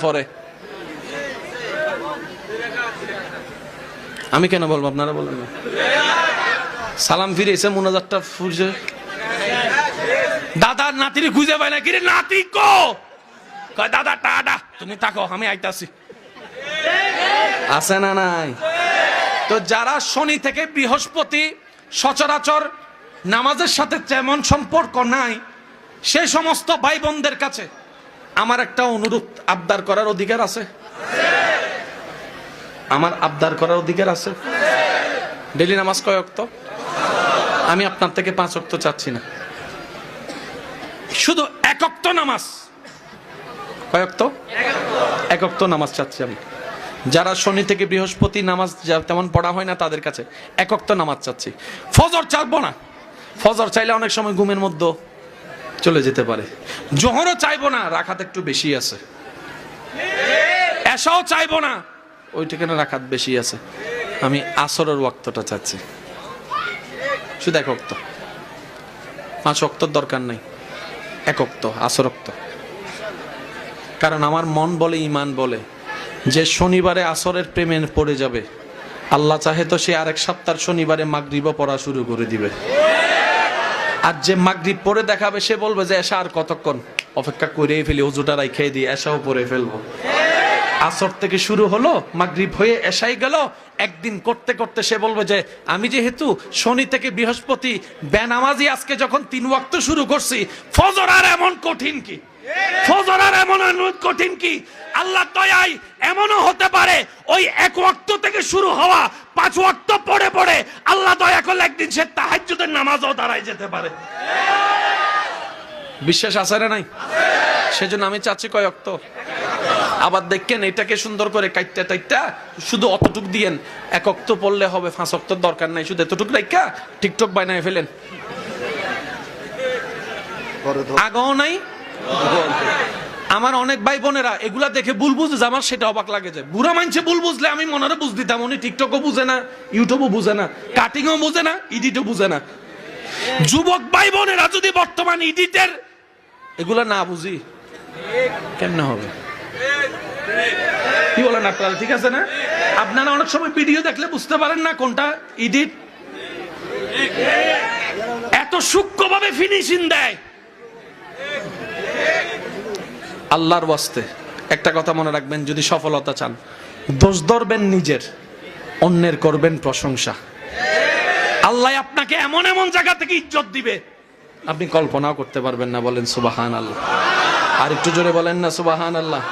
পরে আমি কেন বলবো, আপনারা বলবেন না? সালাম ফিরে এসে মোনাজাতটা ফুরছে, দাদার নাতির খুঁজে পায় না, কিরে নাতি কো, কয় দাদা টাডা তুমি তাকো আমি আইতাছি। আছে না নাই? তো যারা শনি থেকে বৃহস্পতি সচরাচর নামাজের সাথে তেমন সম্পর্ক নাই, সেই সমস্ত ভাই বোনদের কাছে আমার একটা অনুরোধ, আবদার করার অধিকার আছে? আমার আবদার করার অধিকার আছে? ডেইলি নামাজ কয় ওয়াক্ত? আমি আপনার থেকে 5 ওয়াক্ত চাচ্ছি না, শুধু 1 ওয়াক্ত নামাজ। কয় ওয়াক্ত? 1 ওয়াক্ত নামাজ চাচ্ছি আমি। যারা শনি থেকে বৃহস্পতি নামাজ তেমন পড়া হয় না তাদের কাছে 1 ওয়াক্ত নামাজ চাচ্ছি। ফজর চাইবো না, ফজর চাইলে অনেক সময় ঘুমের মধ্যে চলে যেতে পারে। জোহরও চাইবো না, রাখাত একটু বেশি আছে। এশাও চাইবো না, ওই ঠিকানা রাখাত বেশি আছে। আমি আসরের ওয়াক্তটা চাচ্ছি, শুধু 1 ওয়াক্ত। 5 ওয়াক্তর দরকার নাই, 1 ওয়াক্ত আসর ওয়াক্ত। কারণ আমার মন বলে, ইমান বলে যে শনিবারে আসরের প্রেমে পড়ে যাবে, আল্লাহ চাহে তো সে আরেক সপ্তাহ শনিবারে মাগরিবও পড়া শুরু করে দিবে। আর যে মাগরিব পড়ে দেখাবে সে বলবে যে এশা আর কতক্ষণ অপেক্ষা করেই ফেলি, ওজুটা রাইখে দিয়ে এশাও পড়ে ফেলবো। আসর থেকে শুরু হলো, মাগরিব হয়ে এশাই গেল, একদিন করতে করতে সে বলবে যে আমি যেহেতু শনি থেকে বৃহস্পতি বেনামাজি আজকে যখন 3 ওয়াক্ত শুরু করছি, ফজর আর এমন কঠিন কি, ফজর আর এমন কঠিন কি? আল্লাহ দয়ায় এমনও হতে পারে ওই 1 ওয়াক্ত থেকে শুরু হওয়া 5 ওয়াক্ত পড়ে পড়ে আল্লাহ দয়া করলে একদিন সে তাহাজ্জুদের নামাজও দাঁড়ায় যেতে পারে। বিশ্বাস আছে না নাই? সেজন্য আমি চাচ্ছি কয় ওয়াক্ত। আবার দেখেন এটাকে সুন্দর করে কাইটটা টাইটটা শুধু অতটুক দিয়েন, 1 ওয়াক্ত পড়লে হবে, 5 ওয়াক্তর দরকার নাই, শুধু এতটুক রাইখা টিকটক বানায় ফেলেন। আগেও নাই। আমার অনেক ভাই বোনেরা এগুলা দেখে ভুল বুঝে, আমার সেটা অবাক লাগে যে বুড়া মানছে ভুল বুঝলে আমি মনে বুঝ দিতাম, উনি টিকটকও বুঝে না, ইউটিউবও বুঝে না, কাটিংও বুঝে না, এডিটও বুঝে না। যুবক ভাই বোনেরা যদি বর্তমান এডিটের এগুলা না বুঝি কেমনে হবে? কি বলেন আপনারা? ঠিক আছে না? আপনারা অনেক সময় ভিডিও দেখলে বুঝতে পারেন না কোনটা এডিট, এত সূক্ষ্মভাবে ফিনিশিং দেয়। আল্লাহর ওয়াস্তে একটা কথা মনে রাখবেন, যদি সফলতা চান দোষ ধরবেন নিজের, অন্যের করবেন প্রশংসা। আল্লাহ আপনাকে এমন এমন জায়গা থেকে ইজ্জত দিবে আপনি কল্পনাও করতে পারবেন না। বলেন সুবহানাল্লাহ। আর একটু জোরে বলেন না সুবহানাল্লাহ।